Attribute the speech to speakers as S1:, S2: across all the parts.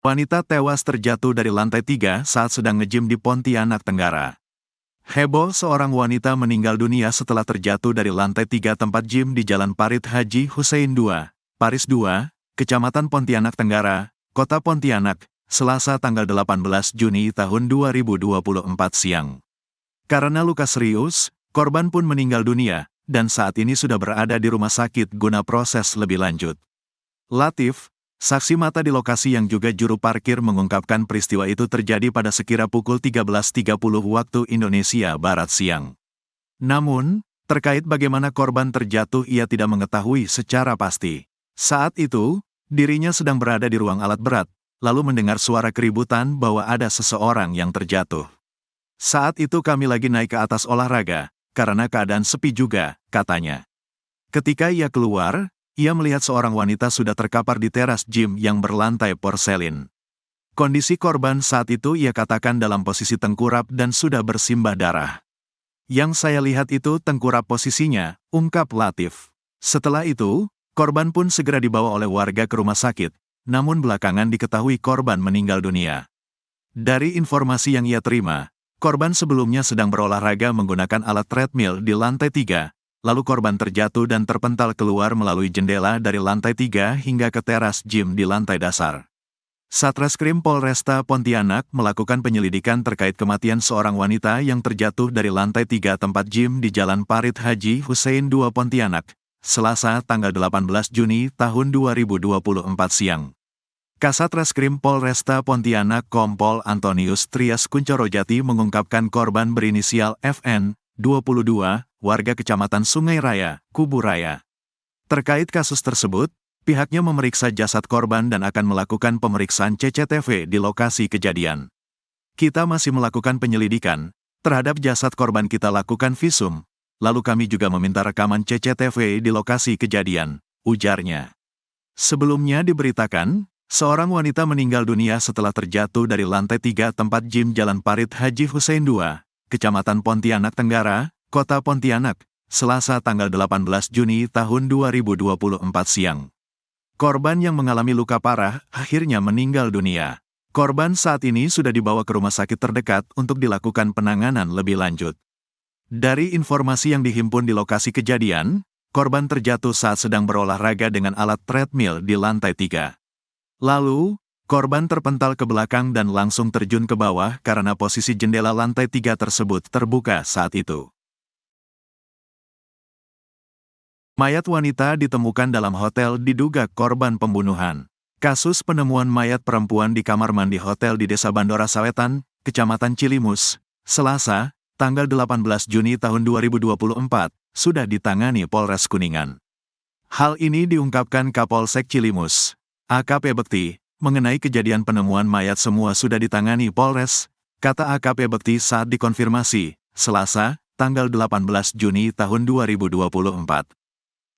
S1: Wanita tewas terjatuh dari lantai 3 saat sedang nge-gym di Pontianak Tenggara. Heboh, seorang wanita meninggal dunia setelah terjatuh dari lantai 3 tempat gym di Jalan Parit Haji Hussein II, Paris II, Kecamatan Pontianak Tenggara, Kota Pontianak, Selasa tanggal 18 Juni tahun 2024 siang. Karena luka serius, korban pun meninggal dunia, dan saat ini sudah berada di rumah sakit guna proses lebih lanjut. Latif, saksi mata di lokasi yang juga juru parkir, mengungkapkan peristiwa itu terjadi pada sekira pukul 13.30 waktu Indonesia Barat siang. Namun, terkait bagaimana korban terjatuh ia tidak mengetahui secara pasti. Saat itu, dirinya sedang berada di ruang alat berat, lalu mendengar suara keributan bahwa ada seseorang yang terjatuh. Saat itu kami lagi naik ke atas olahraga, karena keadaan sepi juga, katanya. Ketika ia keluar, ia melihat seorang wanita sudah terkapar di teras gym yang berlantai porselin. Kondisi korban saat itu ia katakan dalam posisi tengkurap dan sudah bersimbah darah. Yang saya lihat itu tengkurap posisinya, ungkap Latif. Setelah itu, korban pun segera dibawa oleh warga ke rumah sakit, namun belakangan diketahui korban meninggal dunia. Dari informasi yang ia terima, korban sebelumnya sedang berolahraga menggunakan alat treadmill di lantai 3, lalu korban terjatuh dan terpental keluar melalui jendela dari lantai 3 hingga ke teras gym di lantai dasar. Satreskrim Polresta Pontianak melakukan penyelidikan terkait kematian seorang wanita yang terjatuh dari lantai 3 tempat gym di Jalan Parit Haji Hussein II Pontianak, Selasa tanggal 18 Juni tahun 2024 siang. Kasatreskrim Polresta Pontianak Kompol Antonius Trias Kunchorojati mengungkapkan korban berinisial FN, 22, warga Kecamatan Sungai Raya, Kubu Raya. Terkait kasus tersebut, pihaknya memeriksa jasad korban dan akan melakukan pemeriksaan CCTV di lokasi kejadian. Kita masih melakukan penyelidikan, terhadap jasad korban kita lakukan visum, lalu kami juga meminta rekaman CCTV di lokasi kejadian, ujarnya. Sebelumnya diberitakan, seorang wanita meninggal dunia setelah terjatuh dari lantai 3 tempat gym Jalan Parit Haji Hussein II, Kecamatan Pontianak Tenggara, Kota Pontianak, Selasa tanggal 18 Juni tahun 2024 siang. Korban yang mengalami luka parah akhirnya meninggal dunia. Korban saat ini sudah dibawa ke rumah sakit terdekat untuk dilakukan penanganan lebih lanjut. Dari informasi yang dihimpun di lokasi kejadian, korban terjatuh saat sedang berolahraga dengan alat treadmill di lantai 3. Lalu, korban terpental ke belakang dan langsung terjun ke bawah karena posisi jendela lantai 3 tersebut terbuka saat itu. Mayat wanita ditemukan dalam hotel diduga korban pembunuhan. Kasus penemuan mayat perempuan di kamar mandi hotel di Desa Bandora Sawetan, Kecamatan Cilimus, Selasa, tanggal 18 Juni tahun 2024, sudah ditangani Polres Kuningan. Hal ini diungkapkan Kapolsek Cilimus, AKP Bekti, mengenai kejadian penemuan mayat semua sudah ditangani Polres, kata AKP Bekti saat dikonfirmasi, Selasa, tanggal 18 Juni tahun 2024.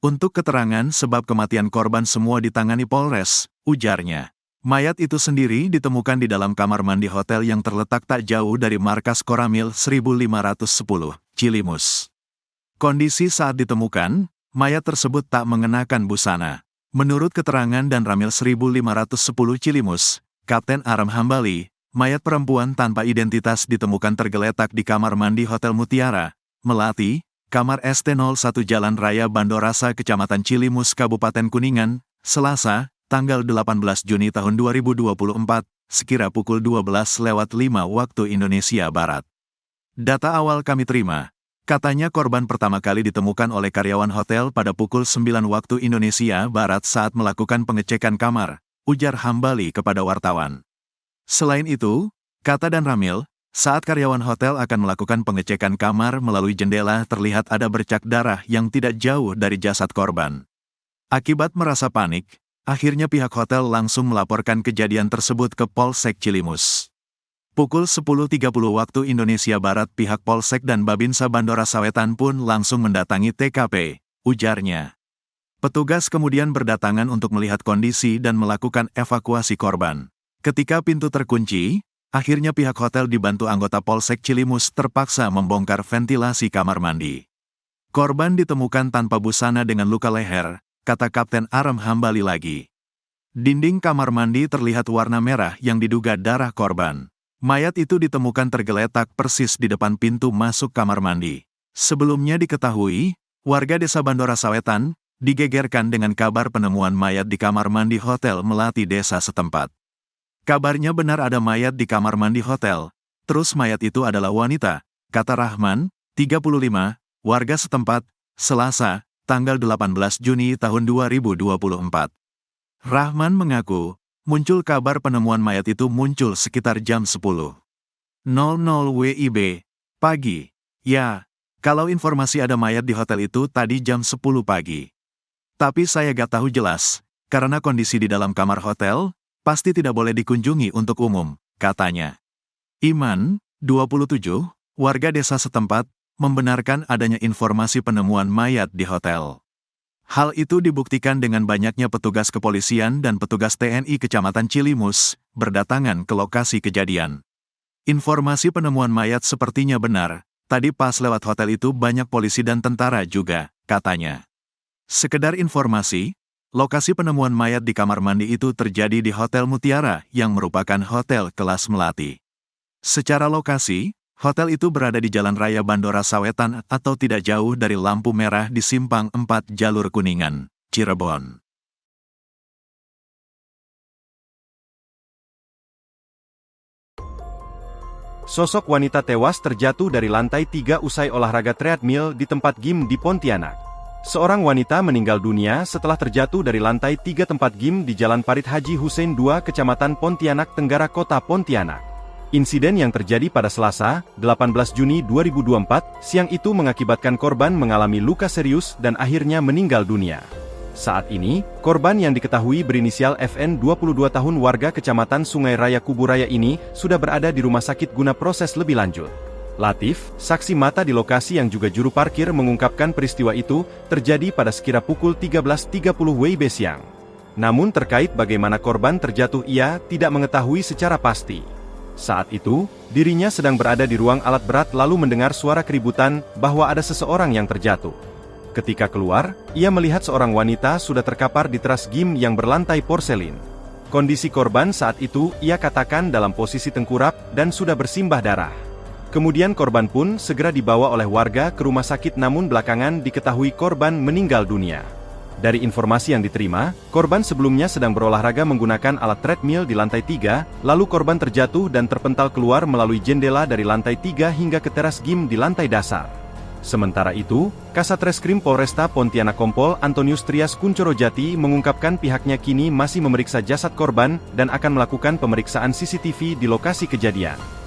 S1: Untuk keterangan sebab kematian korban semua ditangani Polres, ujarnya. Mayat itu sendiri ditemukan di dalam kamar mandi hotel yang terletak tak jauh dari markas Koramil 1510, Cilimus. Kondisi saat ditemukan, mayat tersebut tak mengenakan busana. Menurut keterangan dan Ramil 1510 Cilimus, Kapten Aram Hambali, mayat perempuan tanpa identitas ditemukan tergeletak di kamar mandi Hotel Mutiara, Melati, Kamar ST01 Jalan Raya Bandorasa Kecamatan Cilimus Kabupaten Kuningan, Selasa, tanggal 18 Juni tahun 2024, sekira pukul 12:05 waktu Indonesia Barat. Data awal kami terima, katanya korban pertama kali ditemukan oleh karyawan hotel pada pukul 9 waktu Indonesia Barat saat melakukan pengecekan kamar, ujar Hambali kepada wartawan. Selain itu, kata dan Ramil, saat karyawan hotel akan melakukan pengecekan kamar melalui jendela terlihat ada bercak darah yang tidak jauh dari jasad korban. Akibat merasa panik, akhirnya pihak hotel langsung melaporkan kejadian tersebut ke Polsek Cilimus. Pukul 10.30 waktu Indonesia Barat pihak Polsek dan Babinsa Bandora Sawetan pun langsung mendatangi TKP, ujarnya. Petugas kemudian berdatangan untuk melihat kondisi dan melakukan evakuasi korban. Ketika pintu terkunci, akhirnya pihak hotel dibantu anggota Polsek Cilimus terpaksa membongkar ventilasi kamar mandi. Korban ditemukan tanpa busana dengan luka leher, kata Kapten Aram Hambali lagi. Dinding kamar mandi terlihat warna merah yang diduga darah korban. Mayat itu ditemukan tergeletak persis di depan pintu masuk kamar mandi. Sebelumnya diketahui, warga desa Bandora Sawetan digegerkan dengan kabar penemuan mayat di kamar mandi Hotel Melati desa setempat. Kabarnya benar ada mayat di kamar mandi hotel, terus mayat itu adalah wanita, kata Rahman, 35, warga setempat, Selasa, tanggal 18 Juni tahun 2024. Rahman mengaku, muncul kabar penemuan mayat itu muncul sekitar jam 10.00 WIB pagi. Ya, kalau informasi ada mayat di hotel itu tadi jam 10 pagi. Tapi saya gak tahu jelas, karena kondisi di dalam kamar hotel, pasti tidak boleh dikunjungi untuk umum, katanya. Iman, 27, warga desa setempat, membenarkan adanya informasi penemuan mayat di hotel. Hal itu dibuktikan dengan banyaknya petugas kepolisian dan petugas TNI Kecamatan Cilimus berdatangan ke lokasi kejadian. Informasi penemuan mayat sepertinya benar, tadi pas lewat hotel itu banyak polisi dan tentara juga, katanya. Sekedar informasi, lokasi penemuan mayat di kamar mandi itu terjadi di Hotel Mutiara yang merupakan hotel kelas melati. Secara lokasi, hotel itu berada di Jalan Raya Bandora Sawetan atau tidak jauh dari lampu merah di Simpang 4 Jalur Kuningan, Cirebon.
S2: Sosok wanita tewas terjatuh dari lantai 3 usai olahraga treadmill di tempat gym di Pontianak. Seorang wanita meninggal dunia setelah terjatuh dari lantai 3 tempat gym di Jalan Parit Haji Hussein II, Kecamatan Pontianak Tenggara, Kota Pontianak. Insiden yang terjadi pada Selasa, 18 Juni 2024, siang itu mengakibatkan korban mengalami luka serius dan akhirnya meninggal dunia. Saat ini, korban yang diketahui berinisial FN 22 tahun warga Kecamatan Sungai Raya Kuburaya ini sudah berada di rumah sakit guna proses lebih lanjut. Latif, saksi mata di lokasi yang juga juru parkir mengungkapkan peristiwa itu terjadi pada sekira pukul 13.30 WIB siang. Namun terkait bagaimana korban terjatuh ia tidak mengetahui secara pasti. Saat itu, dirinya sedang berada di ruang alat berat lalu mendengar suara keributan bahwa ada seseorang yang terjatuh. Ketika keluar, ia melihat seorang wanita sudah terkapar di teras gym yang berlantai porselin. Kondisi korban saat itu ia katakan dalam posisi tengkurap dan sudah bersimbah darah. Kemudian korban pun segera dibawa oleh warga ke rumah sakit namun belakangan diketahui korban meninggal dunia. Dari informasi yang diterima, korban sebelumnya sedang berolahraga menggunakan alat treadmill di lantai 3, lalu korban terjatuh dan terpental keluar melalui jendela dari lantai 3 hingga ke teras gym di lantai dasar. Sementara itu, Kasat Reskrim Polresta Pontianak Kompol Antonius Trias Kunchorojati mengungkapkan pihaknya kini masih memeriksa jasad korban dan akan melakukan pemeriksaan CCTV di lokasi kejadian.